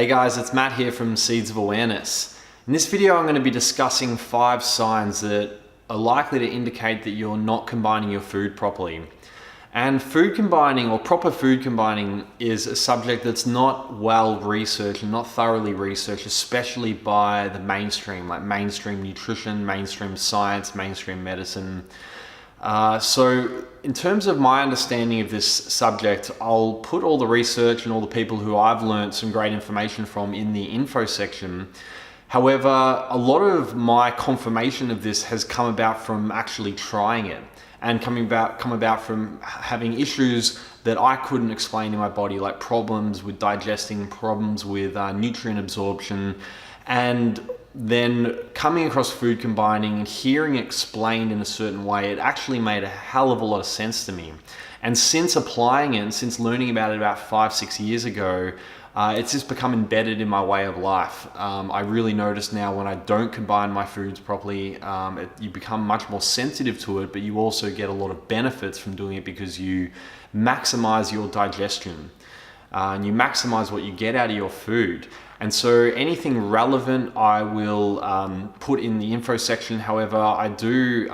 Hey guys, it's Matt here from Seeds of Awareness. In this video I'm going to be discussing 5 signs that are likely to indicate that you're not combining your food properly. And food combining, or proper food combining, is a subject that's not well researched and not thoroughly researched, especially by the mainstream, like mainstream nutrition, mainstream science, mainstream medicine. So in terms of my understanding of this subject, I'll put all the research and all the people who I've learned some great information from in the info section. However, a lot of my confirmation of this has come about from actually trying it and come about from having issues that I couldn't explain in my body, like problems with digesting, problems with nutrient absorption, and then coming across food combining and hearing it explained in a certain way, it actually made a hell of a lot of sense to me. And since applying it and since learning about it about 5-6 years ago, it's just become embedded in my way of life. I really notice now when I don't combine my foods properly, you become much more sensitive to it, but you also get a lot of benefits from doing it because you maximize your digestion and you maximize what you get out of your food. And so anything relevant I will put in the info section. However, I do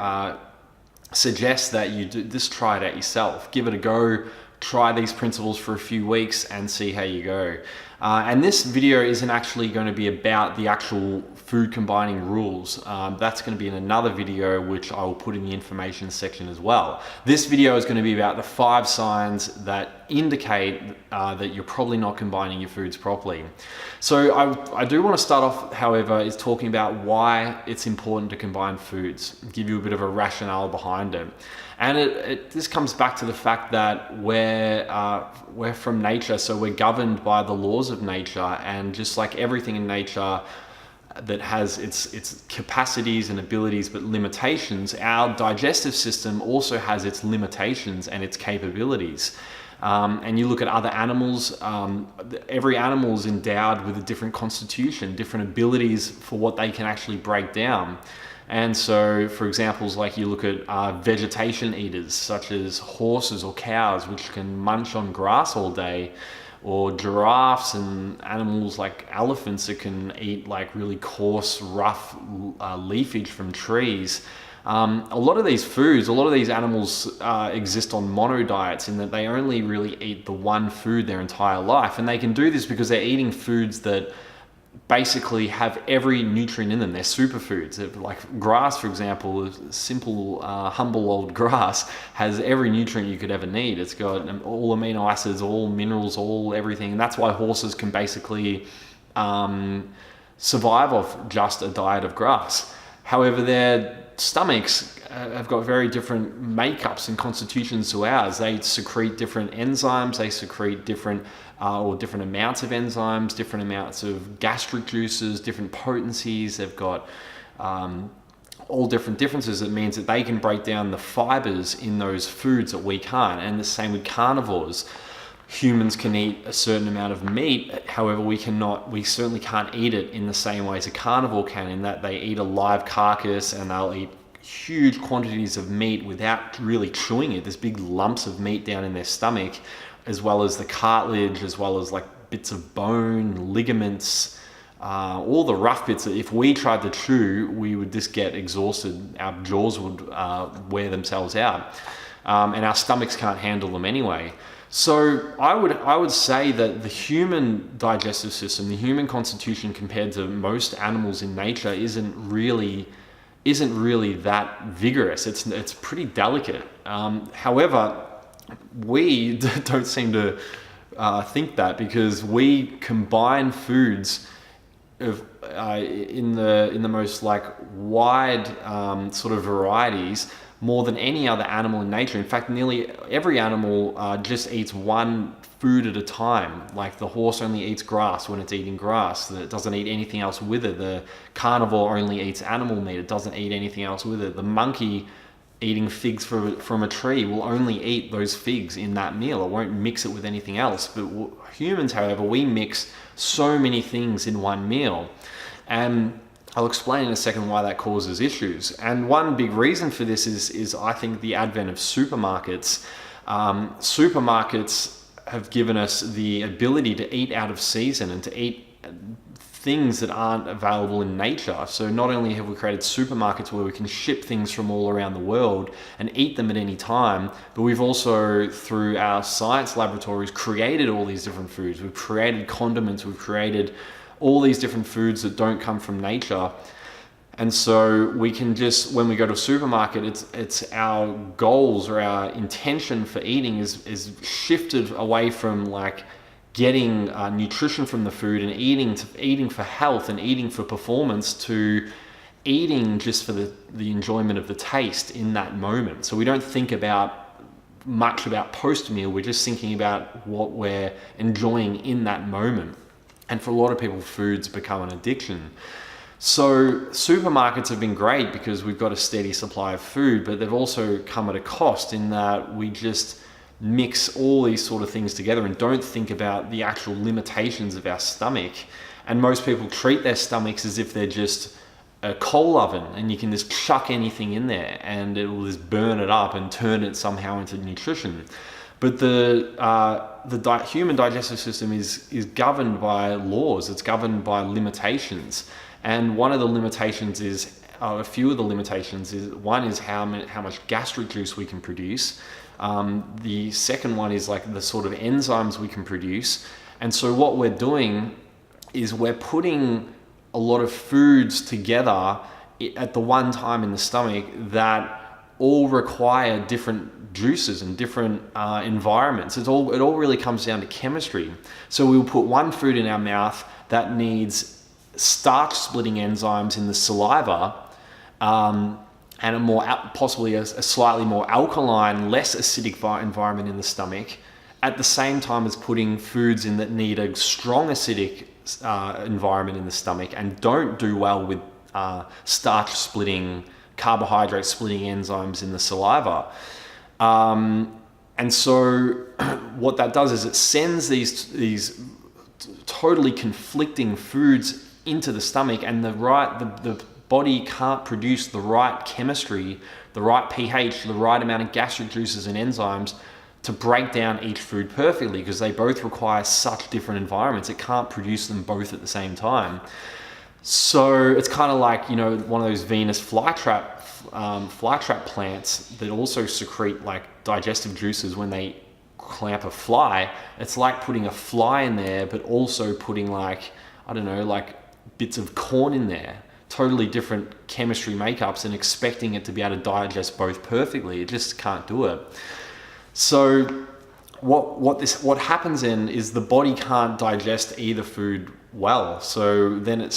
suggest that you just try it out yourself. Give it a go. Try these principles for a few weeks and see how you go. And this video isn't actually going to be about the actual food combining rules. That's going to be in another video, which I will put in the information section as well. This video is going to be about the 5 signs that indicate that you're probably not combining your foods properly. So I do want to start off, however, is talking about why it's important to combine foods, give you a bit of a rationale behind it. And this comes back to the fact that we're from nature, so we're governed by the laws of nature, and just like everything in nature that has its capacities and abilities but limitations, our digestive system also has its limitations and its capabilities. And you look at other animals, every animal is endowed with a different constitution, different abilities for what they can actually break down. And so, for examples, like you look at vegetation eaters, such as horses or cows, which can munch on grass all day, or giraffes and animals like elephants that can eat like really coarse, rough leafage from trees. A lot of these foods, a lot of these animals exist on mono diets, in that they only really eat the one food their entire life. And they can do this because they're eating foods that basically have every nutrient in them. They're superfoods. Like grass, for example, simple, humble old grass has every nutrient you could ever need. It's got all amino acids, all minerals, all everything. And that's why horses can basically survive off just a diet of grass. However, their stomachs have got very different makeups and constitutions to ours. They secrete different enzymes, they secrete different amounts of enzymes, different amounts of gastric juices, different potencies. They've got all different differences. It means that they can break down the fibers in those foods that we can't. And the same with carnivores. Humans can eat a certain amount of meat, however we certainly can't eat it in the same way as a carnivore can, in that they eat a live carcass and they'll eat huge quantities of meat without really chewing it. There's big lumps of meat down in their stomach, as well as the cartilage, as well as like bits of bone, ligaments, all the rough bits that if we tried to chew, we would just get exhausted. Our jaws would wear themselves out, and our stomachs can't handle them anyway. So I would say that the human digestive system, the human constitution, compared to most animals in nature, isn't really that vigorous. It's pretty delicate. However, we don't seem to think that, because we combine foods in the most like wide sort of varieties, more than any other animal in nature. In fact, nearly every animal just eats one food at a time. Like the horse only eats grass when it's eating grass. It doesn't eat anything else with it. The carnivore only eats animal meat. It doesn't eat anything else with it. The monkey eating figs from a tree will only eat those figs in that meal. It won't mix it with anything else. But humans, however, we mix so many things in one meal. And I'll explain in a second why that causes issues. And one big reason for this is I think the advent of supermarkets. Supermarkets have given us the ability to eat out of season and to eat things that aren't available in nature. So not only have we created supermarkets where we can ship things from all around the world and eat them at any time, but we've also, through our science laboratories, created all these different foods. We've created condiments, we've created all these different foods that don't come from nature. And so we can just, when we go to a supermarket, it's our goals or our intention for eating is shifted away from like getting nutrition from the food and eating for health and eating for performance to eating just for the enjoyment of the taste in that moment. So we don't think much about post-meal, we're just thinking about what we're enjoying in that moment. And for a lot of people, food's become an addiction. So supermarkets have been great because we've got a steady supply of food, but they've also come at a cost in that we just mix all these sort of things together and don't think about the actual limitations of our stomach. And most people treat their stomachs as if they're just a coal oven and you can just chuck anything in there and it will just burn it up and turn it somehow into nutrition. But the human digestive system is governed by laws, it's governed by limitations. And one of the limitations is, a few of the limitations is, one is how much gastric juice we can produce. The second one is like the sort of enzymes we can produce. And so what we're doing is we're putting a lot of foods together at the one time in the stomach that all require different juices and different environments. It all really comes down to chemistry. So we'll put one food in our mouth that needs starch splitting enzymes in the saliva, and possibly a slightly more alkaline, less acidic environment in the stomach, at the same time as putting foods in that need a strong acidic environment in the stomach and don't do well with starch splitting, carbohydrate splitting enzymes in the saliva. And so what that does is it sends these totally conflicting foods into the stomach, and the body can't produce the right chemistry, the right pH, the right amount of gastric juices and enzymes to break down each food perfectly, because they both require such different environments. It can't produce them both at the same time. So it's kind of like, one of those Venus flytrap plants that also secrete like digestive juices when they clamp a fly. It's like putting a fly in there, but also putting like bits of corn in there. Totally different chemistry makeups, and expecting it to be able to digest both perfectly. It just can't do it. So what happens then is the body can't digest either food well. So then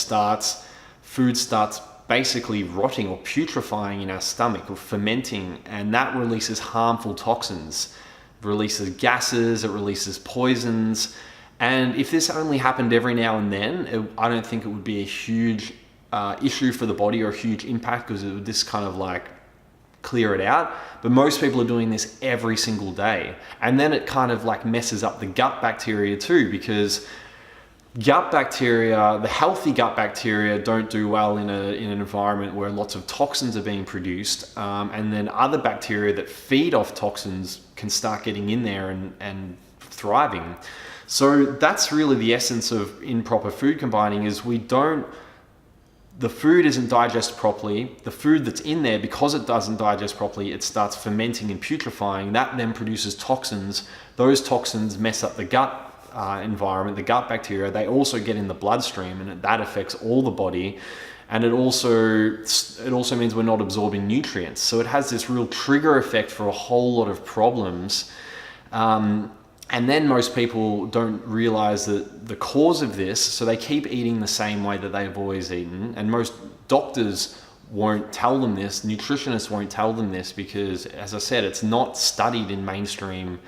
food starts basically rotting or putrefying in our stomach or fermenting, and that releases harmful toxins. It releases gases, it releases poisons. And if this only happened every now and then, I don't think it would be a huge issue for the body or a huge impact, because it would just kind of like clear it out. But most people are doing this every single day. And then it kind of like messes up the gut bacteria too, because gut bacteria, the healthy gut bacteria, don't do well in an environment where lots of toxins are being produced. And then other bacteria that feed off toxins can start getting in there and thriving. So that's really the essence of improper food combining, is the food isn't digested properly. The food that's in there, because it doesn't digest properly, it starts fermenting and putrefying. That then produces toxins. Those toxins mess up the gut environment, the gut bacteria. They also get in the bloodstream, and that affects all the body. And it also means we're not absorbing nutrients. So it has this real trigger effect for a whole lot of problems. And then most people don't realize that the cause of this, so they keep eating the same way that they've always eaten. And most doctors won't tell them this, nutritionists won't tell them this, because, as I said, it's not studied in mainstream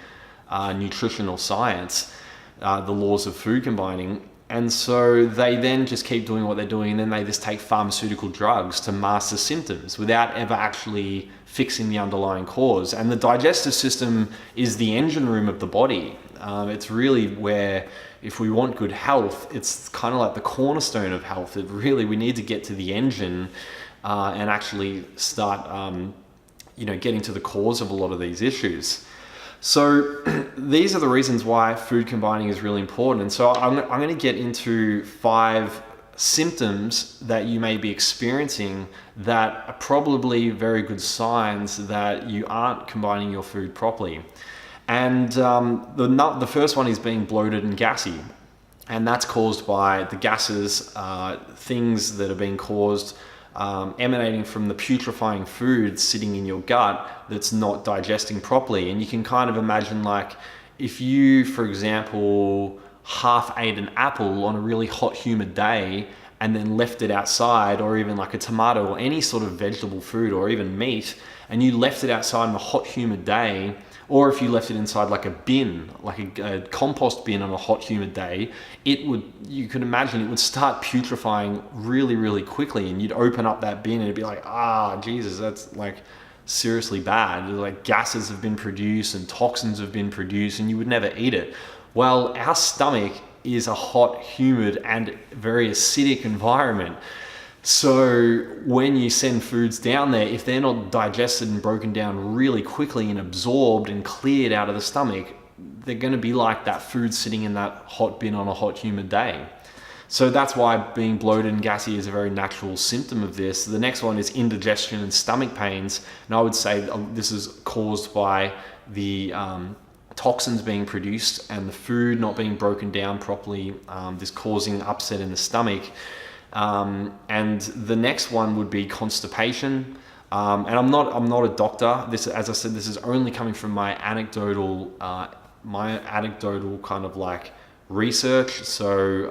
nutritional science, the laws of food combining. And so they then just keep doing what they're doing, and then they just take pharmaceutical drugs to mask the symptoms without ever actually fixing the underlying cause. And the digestive system is the engine room of the body. It's really where, if we want good health, it's kind of like the cornerstone of health. We need to get to the engine and actually start getting to the cause of a lot of these issues. So these are the reasons why food combining is really important. And so I'm going to get into 5 symptoms that you may be experiencing that are probably very good signs that you aren't combining your food properly. And the first one is being bloated and gassy. And that's caused by the gases, things that are being caused emanating from the putrefying food sitting in your gut that's not digesting properly. And you can kind of imagine, like, if you, for example, half ate an apple on a really hot, humid day and then left it outside, or even like a tomato or any sort of vegetable food or even meat, and you left it outside on a hot, humid day, or if you left it inside like a bin, like a compost bin on a hot, humid day, you could imagine it would start putrefying really, really quickly, and you'd open up that bin and it'd be like, Jesus, that's like seriously bad. Like gases have been produced and toxins have been produced, and you would never eat it. Well, our stomach is a hot, humid, and very acidic environment. So when you send foods down there, if they're not digested and broken down really quickly and absorbed and cleared out of the stomach, they're going to be like that food sitting in that hot bin on a hot, humid day. So that's why being bloated and gassy is a very natural symptom of this. The next one is indigestion and stomach pains. And I would say this is caused by the toxins being produced and the food not being broken down properly, this causing upset in the stomach. And the next one would be constipation. And I'm not a doctor. This, as I said, this is only coming from my anecdotal kind of like research. So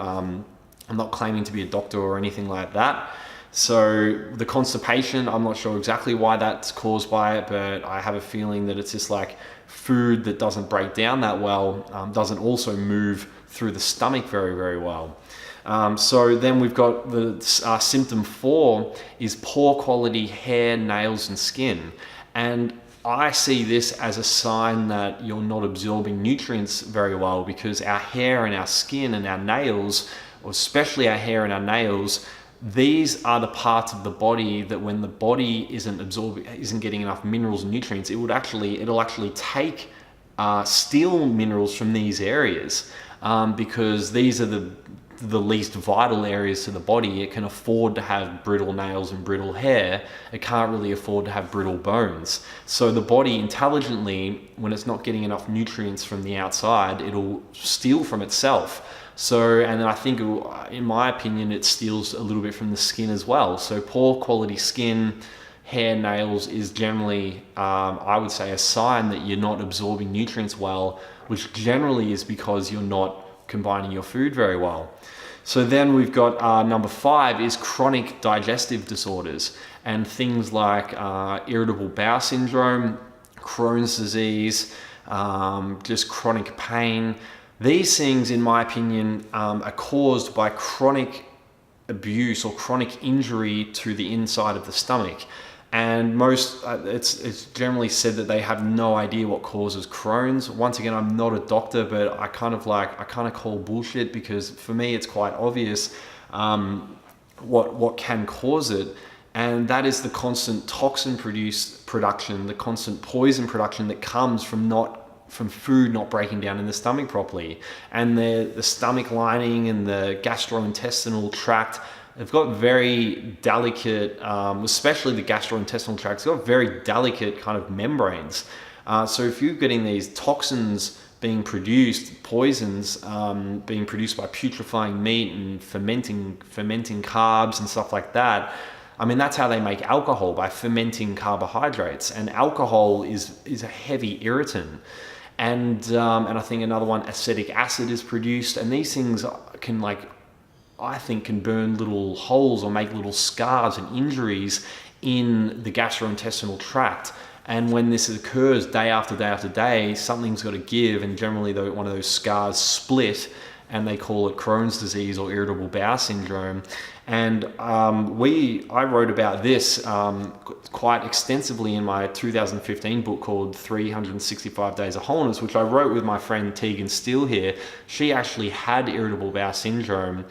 I'm not claiming to be a doctor or anything like that. So the constipation, I'm not sure exactly why that's caused by it, but I have a feeling that it's just like food that doesn't break down that well, doesn't also move through the stomach very, very well. So then we've got the symptom 4 is poor quality hair, nails, and skin. And I see this as a sign that you're not absorbing nutrients very well, because our hair and our skin and our nails, or especially our hair and our nails, these are the parts of the body that when the body isn't getting enough minerals and nutrients, it'll actually take steal minerals from these areas, because these are the least vital areas to the body. It can afford to have brittle nails and brittle hair. It can't really afford to have brittle bones. So the body intelligently, when it's not getting enough nutrients from the outside, it'll steal from itself. So, and then I think, in my opinion, it steals a little bit from the skin as well. So poor quality skin, hair, nails is generally, I would say, a sign that you're not absorbing nutrients well, which generally is because you're not combining your food very well. So then we've got number 5 is chronic digestive disorders, and things like irritable bowel syndrome, Crohn's disease, just chronic pain. These things, in my opinion, are caused by chronic abuse or chronic injury to the inside of the stomach. And it's generally said that they have no idea what causes Crohn's. Once again, I'm not a doctor, but I kind of call bullshit, because for me it's quite obvious what can cause it. And that is the constant toxin production, the constant poison production that comes from food not breaking down in the stomach properly. And the stomach lining and the gastrointestinal tract, they've got very delicate, especially the gastrointestinal tract, it's got very delicate kind of membranes. So if you're getting these toxins being produced, poisons being produced by putrefying meat and fermenting carbs and stuff like that, I mean, that's how they make alcohol, by fermenting carbohydrates. And alcohol is a heavy irritant. And I think another one, acetic acid, is produced. And these things can, I think, can burn little holes or make little scars and injuries in the gastrointestinal tract. And when this occurs day after day after day, something's got to give, and generally one of those scars split, and they call it Crohn's disease or irritable bowel syndrome. And I wrote about this quite extensively in my 2015 book called 365 Days of Wholeness, which I wrote with my friend Tegan Steele here. She actually had irritable bowel syndrome,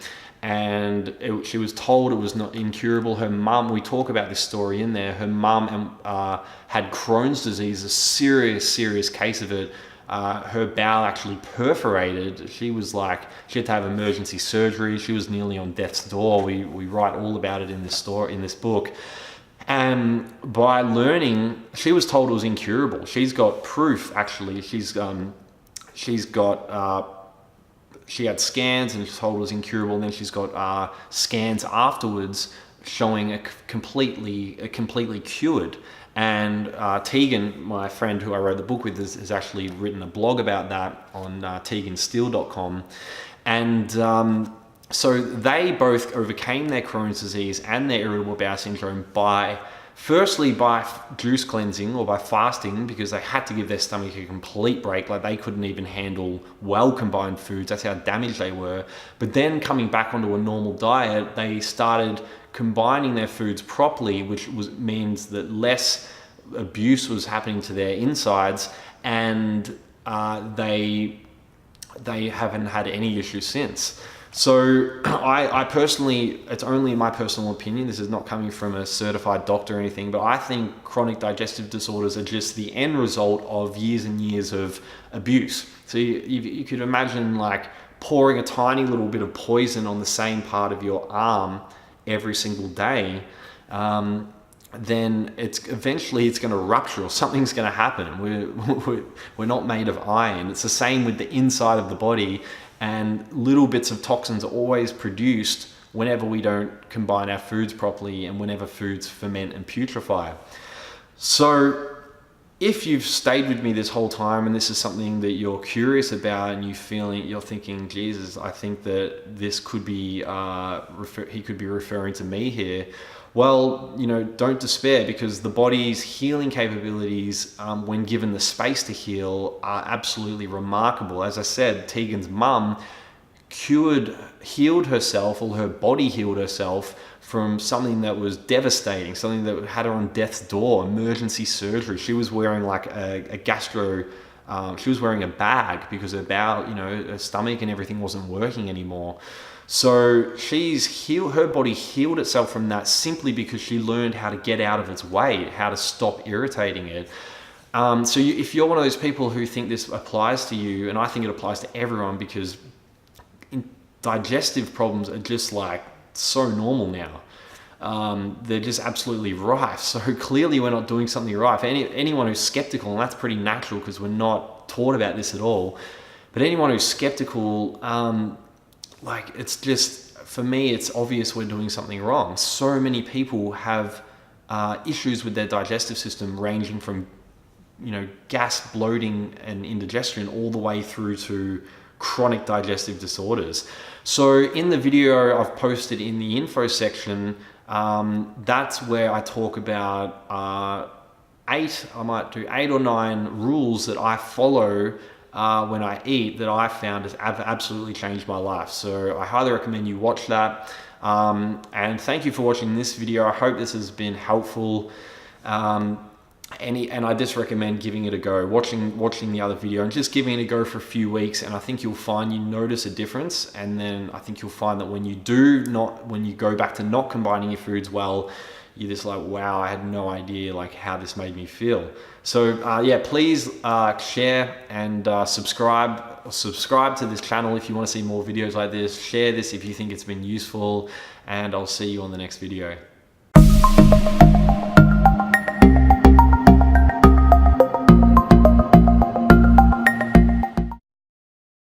she was told it was not incurable. Her mum, we talk about this story in there, her mum had Crohn's disease, a serious case of it. Her bowel actually perforated. She had to have emergency surgery. She was nearly on death's door. We write all about it in this book. And by learning, she was told it was incurable. She's got proof, actually. She had scans and she's told it was incurable, and then she's got scans afterwards showing a completely cured. And Tegan, my friend who I wrote the book with, has actually written a blog about that on tegansteele.com. And so they both overcame their Crohn's disease and their irritable bowel syndrome firstly by juice cleansing or by fasting, because they had to give their stomach a complete break. Like, they couldn't even handle well combined foods. That's how damaged they were. But then coming back onto a normal diet, they started combining their foods properly, which means that less abuse was happening to their insides, and they haven't had any issues since. So I personally, it's only my personal opinion, this is not coming from a certified doctor or anything, but I think chronic digestive disorders are just the end result of years and years of abuse. So you could imagine like pouring a tiny little bit of poison on the same part of your arm every single day, then eventually it's going to rupture or something's going to happen. We're not made of iron. It's the same with the inside of the body, and little bits of toxins are always produced whenever we don't combine our foods properly and whenever foods ferment and putrefy. So if you've stayed with me this whole time and this is something that you're curious about and you're thinking, Jesus, I think that this could be, he could be referring to me here. Well, don't despair, because the body's healing capabilities, when given the space to heal, are absolutely remarkable. As I said, Tegan's mum healed herself, or her body healed herself from something that was devastating, something that had her on death's door, emergency surgery. She was wearing like she was wearing a bag because her bowel, her stomach and everything wasn't working anymore. So her body healed itself from that simply because she learned how to get out of its way, how to stop irritating it. So if you're one of those people who think this applies to you, and I think it applies to everyone, because digestive problems are just like so normal now. They're just absolutely rife. So clearly we're not doing something right. For anyone who's skeptical, and that's pretty natural because we're not taught about this at all, but anyone who's skeptical, it's just, for me, it's obvious we're doing something wrong. So many people have issues with their digestive system, ranging from, gas, bloating, and indigestion, all the way through to chronic digestive disorders. So in the video I've posted in the info section, that's where I talk about I might do 8 or 9 rules that I follow when I eat, that I found has absolutely changed my life. So I highly recommend you watch that. And thank you for watching this video. I hope this has been helpful. And I just recommend giving it a go, watching the other video and just giving it a go for a few weeks, and I think you'll find you notice a difference. And then I think you'll find that when you go back to not combining your foods well, you're just like, wow, I had no idea how this made me feel. So yeah, please share and subscribe to this channel if you want to see more videos like this. Share this if you think it's been useful, and I'll see you on the next video.